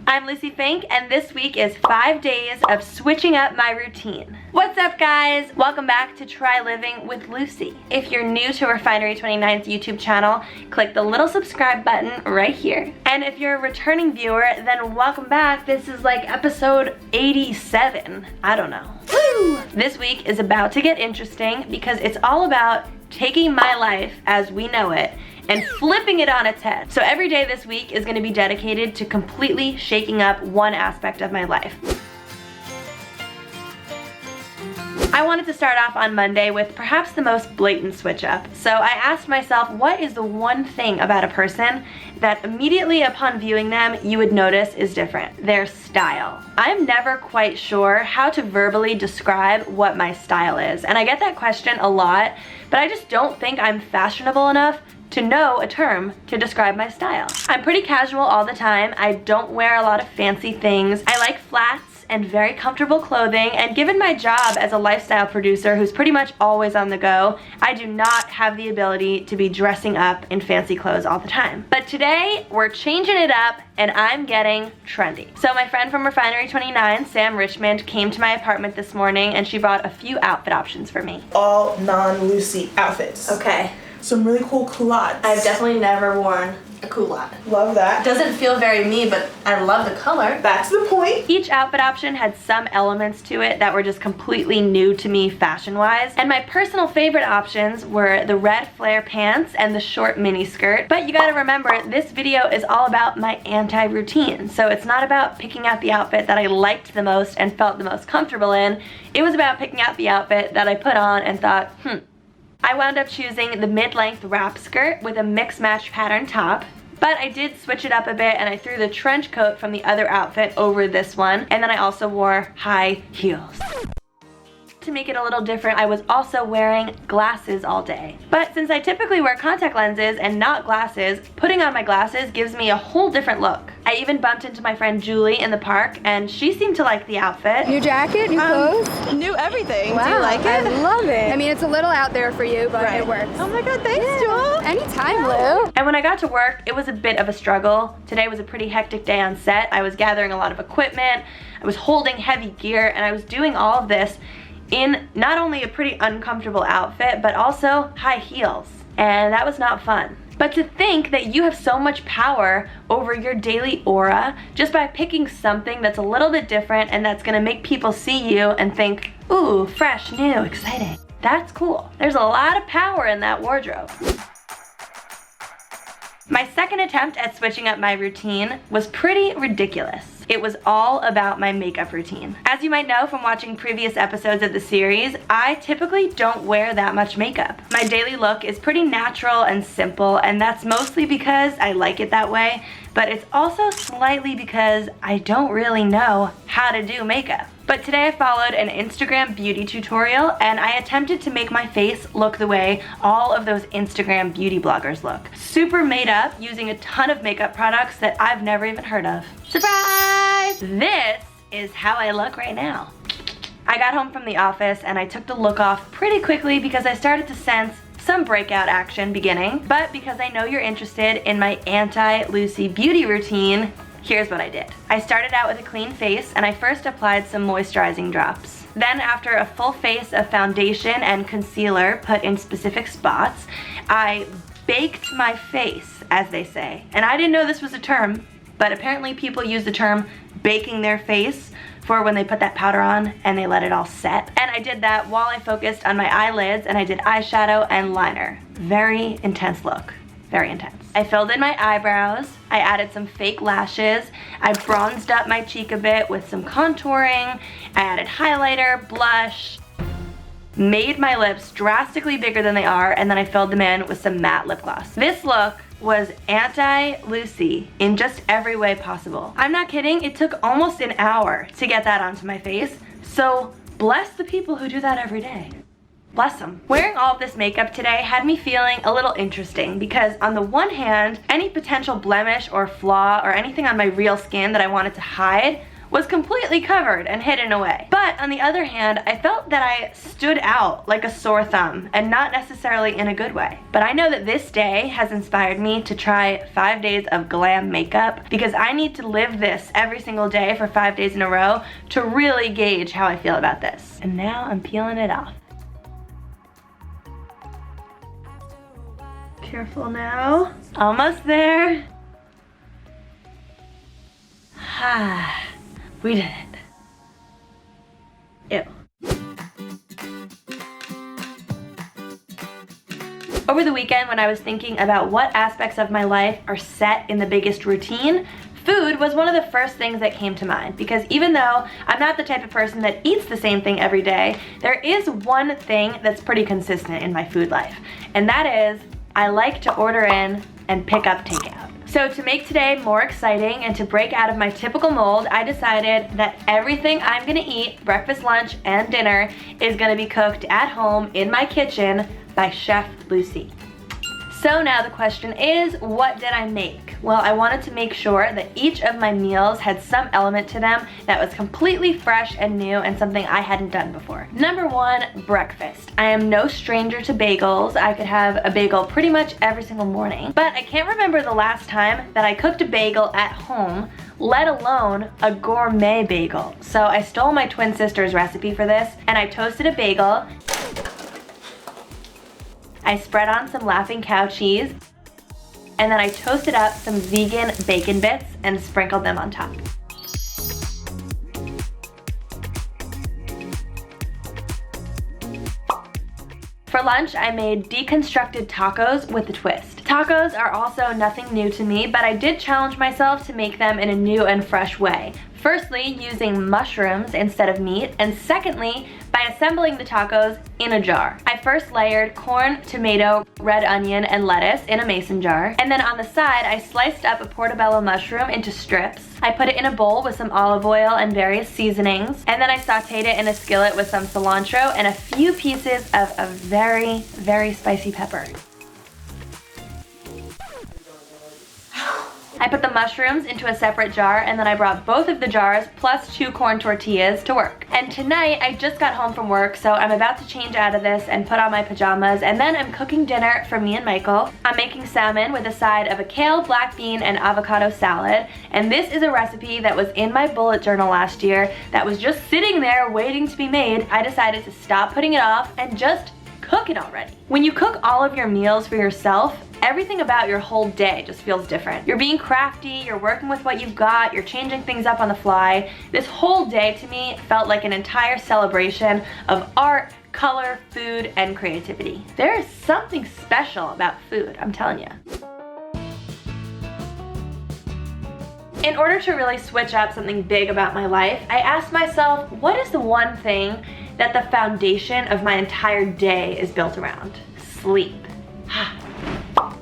I'm Lucie Fink, and this week is 5 days of switching up my routine. What's up, guys? Welcome back to Try Living with Lucie. If you're new to Refinery29's YouTube channel, click the little subscribe button right here. And if you're a returning viewer, then welcome back. This is like episode 87. I don't know. Woo! This week is about to get interesting because it's all about taking my life as we know it and flipping it on its head. So every day this week is gonna be dedicated to completely shaking up one aspect of my life. I wanted to start off on Monday with perhaps the most blatant switch up. So I asked myself, what is the one thing about a person that immediately upon viewing them you would notice is different? Their style. I'm never quite sure how to verbally describe what my style is. And I get that question a lot, but I just don't think I'm fashionable enough to know a term to describe my style. I'm pretty casual all the time. I don't wear a lot of fancy things. I like flats and very comfortable clothing, and given my job as a lifestyle producer who's pretty much always on the go, I do not have the ability to be dressing up in fancy clothes all the time. But today, we're changing it up and I'm getting trendy. So my friend from Refinery29, Sam Richmond, came to my apartment this morning and she brought a few outfit options for me. All non-Lucie outfits. Okay. Some really cool culottes. I've definitely never worn a culotte. Love that. Doesn't feel very me, but I love the color. That's the point. Each outfit option had some elements to it that were just completely new to me fashion-wise. And my personal favorite options were the red flare pants and the short mini skirt. But you gotta remember, this video is all about my anti-routine. So it's not about picking out the outfit that I liked the most and felt the most comfortable in. It was about picking out the outfit that I put on and thought, I wound up choosing the mid-length wrap skirt with a mix-match pattern top, but I did switch it up a bit and I threw the trench coat from the other outfit over this one, and then I also wore high heels. To make it a little different, I was also wearing glasses all day. But since I typically wear contact lenses and not glasses, putting on my glasses gives me a whole different look. I even bumped into my friend Julie in the park and she seemed to like the outfit. New jacket, new clothes? New everything. Wow, Do you like it? I love it. I mean, it's a little out there for you, but it works. Oh my god, thanks, Jewel. Anytime, Lou. And when I got to work, it was a bit of a struggle. Today was a pretty hectic day on set. I was gathering a lot of equipment, I was holding heavy gear, and I was doing all of this in not only a pretty uncomfortable outfit, but also high heels. And that was not fun. But to think that you have so much power over your daily aura just by picking something that's a little bit different and that's gonna make people see you and think, ooh, fresh, new, exciting. That's cool. There's a lot of power in that wardrobe. My second attempt at switching up my routine was pretty ridiculous. It was all about my makeup routine. As you might know from watching previous episodes of the series, I typically don't wear that much makeup. My daily look is pretty natural and simple, and that's mostly because I like it that way, but it's also slightly because I don't really know how to do makeup. But today I followed an Instagram beauty tutorial and I attempted to make my face look the way all of those Instagram beauty bloggers look. Super made up using a ton of makeup products that I've never even heard of. Surprise! This is how I look right now. I got home from the office and I took the look off pretty quickly because I started to sense some breakout action beginning. But because I know you're interested in my anti-Lucie beauty routine, here's what I did. I started out with a clean face and I first applied some moisturizing drops. Then after a full face of foundation and concealer put in specific spots, I baked my face, as they say. And I didn't know this was a term, but apparently people use the term baking their face for when they put that powder on and they let it all set. And I did that while I focused on my eyelids and I did eyeshadow and liner. Very intense look. Very intense. I filled in my eyebrows, I added some fake lashes, I bronzed up my cheek a bit with some contouring, I added highlighter, blush, made my lips drastically bigger than they are, and then I filled them in with some matte lip gloss. This look was anti-Lucie in just every way possible. I'm not kidding, it took almost an hour to get that onto my face, so bless the people who do that every day. Bless them. Wearing all of this makeup today had me feeling a little interesting because on the one hand, any potential blemish or flaw or anything on my real skin that I wanted to hide was completely covered and hidden away. But on the other hand, I felt that I stood out like a sore thumb, and not necessarily in a good way. But I know that this day has inspired me to try 5 days of glam makeup, because I need to live this every single day for 5 days in a row to really gauge how I feel about this. And now I'm peeling it off. Careful now. Almost there. We did it. Ew. Over the weekend, when I was thinking about what aspects of my life are set in the biggest routine, food was one of the first things that came to mind, because even though I'm not the type of person that eats the same thing every day, there is one thing that's pretty consistent in my food life, and that is I like to order in and pick up takeout. So to make today more exciting and to break out of my typical mold, I decided that everything I'm gonna eat, breakfast, lunch, and dinner, is gonna be cooked at home in my kitchen by Chef Lucie. So now the question is, what did I make? Well, I wanted to make sure that each of my meals had some element to them that was completely fresh and new and something I hadn't done before. Number one, breakfast. I am no stranger to bagels. I could have a bagel pretty much every single morning, but I can't remember the last time that I cooked a bagel at home, let alone a gourmet bagel. So I stole my twin sister's recipe for this, and I toasted a bagel. I spread on some Laughing Cow cheese, and then I toasted up some vegan bacon bits and sprinkled them on top. For lunch, I made deconstructed tacos with a twist. Tacos are also nothing new to me, but I did challenge myself to make them in a new and fresh way. Firstly, using mushrooms instead of meat, and secondly, by assembling the tacos in a jar. I first layered corn, tomato, red onion, and lettuce in a mason jar, and then on the side, I sliced up a portobello mushroom into strips. I put it in a bowl with some olive oil and various seasonings, and then I sauteed it in a skillet with some cilantro and a few pieces of a very, very spicy pepper. I put the mushrooms into a separate jar, and then I brought both of the jars plus 2 corn tortillas to work. And tonight, I just got home from work, so I'm about to change out of this and put on my pajamas, and then I'm cooking dinner for me and Michael. I'm making salmon with a side of a kale, black bean, and avocado salad, and this is a recipe that was in my bullet journal last year that was just sitting there waiting to be made. I decided to stop putting it off and just cook it already. When you cook all of your meals for yourself, everything about your whole day just feels different. You're being crafty, you're working with what you've got, you're changing things up on the fly. This whole day to me felt like an entire celebration of art, color, food, and creativity. There is something special about food, I'm telling you. In order to really switch up something big about my life, I asked myself, what is the one thing that the foundation of my entire day is built around? Sleep.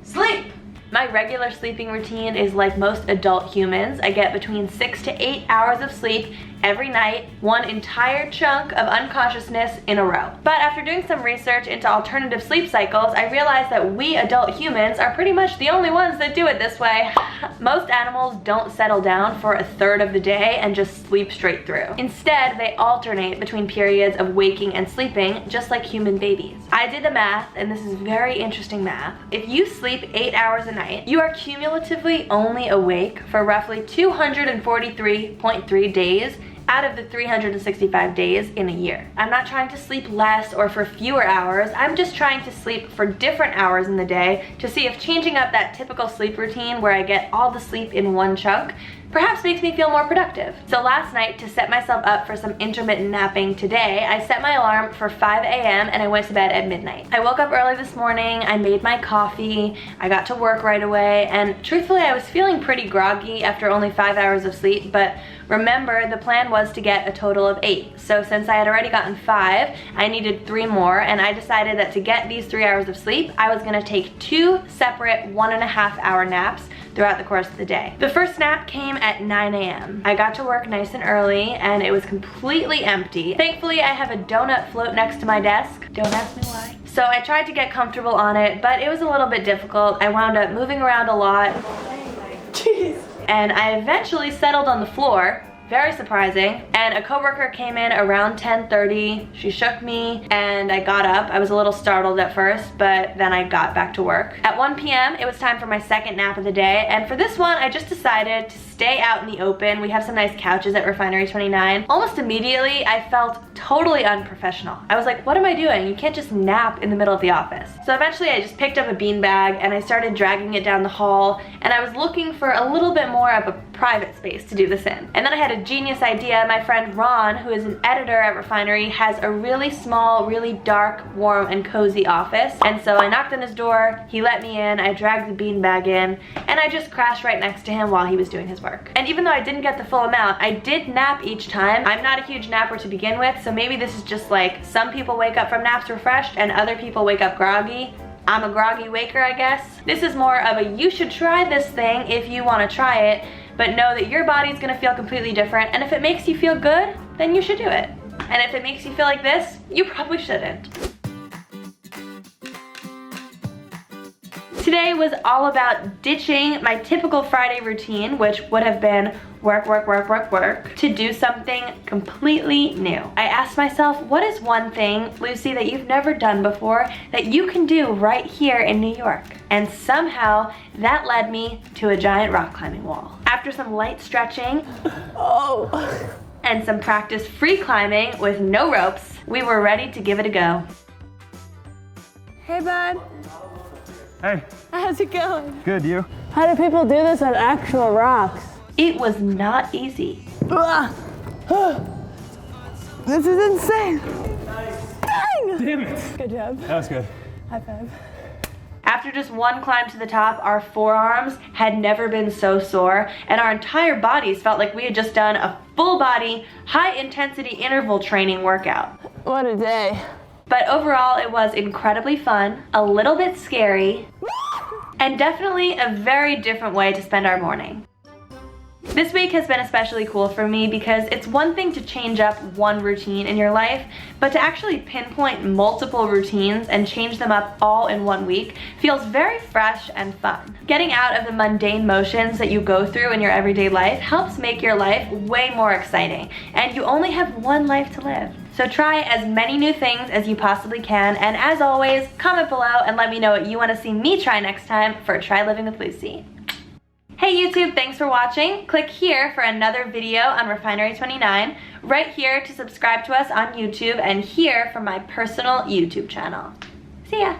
Sleep! My regular sleeping routine is like most adult humans. I get between 6 to 8 hours of sleep every night, one entire chunk of unconsciousness in a row. But after doing some research into alternative sleep cycles, I realized that we adult humans are pretty much the only ones that do it this way. Most animals don't settle down for a third of the day and just sleep straight through. Instead, they alternate between periods of waking and sleeping, just like human babies. I did the math, and this is very interesting math. If you sleep 8 hours a night, you are cumulatively only awake for roughly 243.3 days out of the 365 days in a year. I'm not trying to sleep less or for fewer hours. I'm just trying to sleep for different hours in the day to see if changing up that typical sleep routine where I get all the sleep in one chunk perhaps makes me feel more productive. So last night, to set myself up for some intermittent napping today, I set my alarm for 5 a.m. and I went to bed at midnight. I woke up early this morning, I made my coffee, I got to work right away, and truthfully I was feeling pretty groggy after only 5 hours of sleep, but remember, the plan was to get a total of 8. So since I had already gotten 5, I needed 3 more, and I decided that to get these 3 hours of sleep, I was gonna take 2 separate 1.5 hour naps throughout the course of the day. The first nap came at 9 a.m. I got to work nice and early, and it was completely empty. Thankfully, I have a donut float next to my desk. Don't ask me why. So I tried to get comfortable on it, but it was a little bit difficult. I wound up moving around a lot. Jeez. And I eventually settled on the floor, Very surprising. And a coworker came in around 10:30. She shook me and I got up. I was a little startled at first, but then I got back to work. At 1 p.m. it was time for my second nap of the day, and for this one I just decided to stay out in the open. We have some nice couches at Refinery29. Almost immediately I felt totally unprofessional. I was like, what am I doing? You can't just nap in the middle of the office. So eventually I just picked up a beanbag and I started dragging it down the hall, and I was looking for a little bit more of a private space to do this in. And then I had a genius idea. My friend Ron, who is an editor at Refinery, has a really small, really dark, warm, and cozy office. And so I knocked on his door, he let me in, I dragged the beanbag in, and I just crashed right next to him while he was doing his work. And even though I didn't get the full amount, I did nap each time. I'm not a huge napper to begin with, so maybe this is just like some people wake up from naps refreshed and other people wake up groggy. I'm a groggy waker, I guess. This is more of a you should try this thing if you want to try it, but know that your body's gonna feel completely different, and if it makes you feel good, then you should do it. And if it makes you feel like this, you probably shouldn't. Today was all about ditching my typical Friday routine, which would have been work, work, work, work, work, to do something completely new. I asked myself, what is one thing, Lucie, that you've never done before that you can do right here in New York? And somehow that led me to a giant rock climbing wall. After some light stretching and some practice free climbing with no ropes, we were ready to give it a go. Hey, bud. Hey, How's it going? good, you? How do people do this on actual rocks? It was not easy. This is insane. Damn it. Good job. That was good. High five. After just one climb to the top, our forearms had never been so sore, and our entire bodies felt like we had just done a full body, high intensity interval training workout. What a day. But overall, it was incredibly fun, a little bit scary, and definitely a very different way to spend our morning. This week has been especially cool for me because it's one thing to change up one routine in your life, but to actually pinpoint multiple routines and change them up all in 1 week feels very fresh and fun. Getting out of the mundane motions that you go through in your everyday life helps make your life way more exciting, and you only have one life to live. So try as many new things as you possibly can, and as always, comment below and let me know what you want to see me try next time for Try Living with Lucie. Hey YouTube, thanks for watching. Click here for another video on Refinery29, right here to subscribe to us on YouTube, and here for my personal YouTube channel. See ya!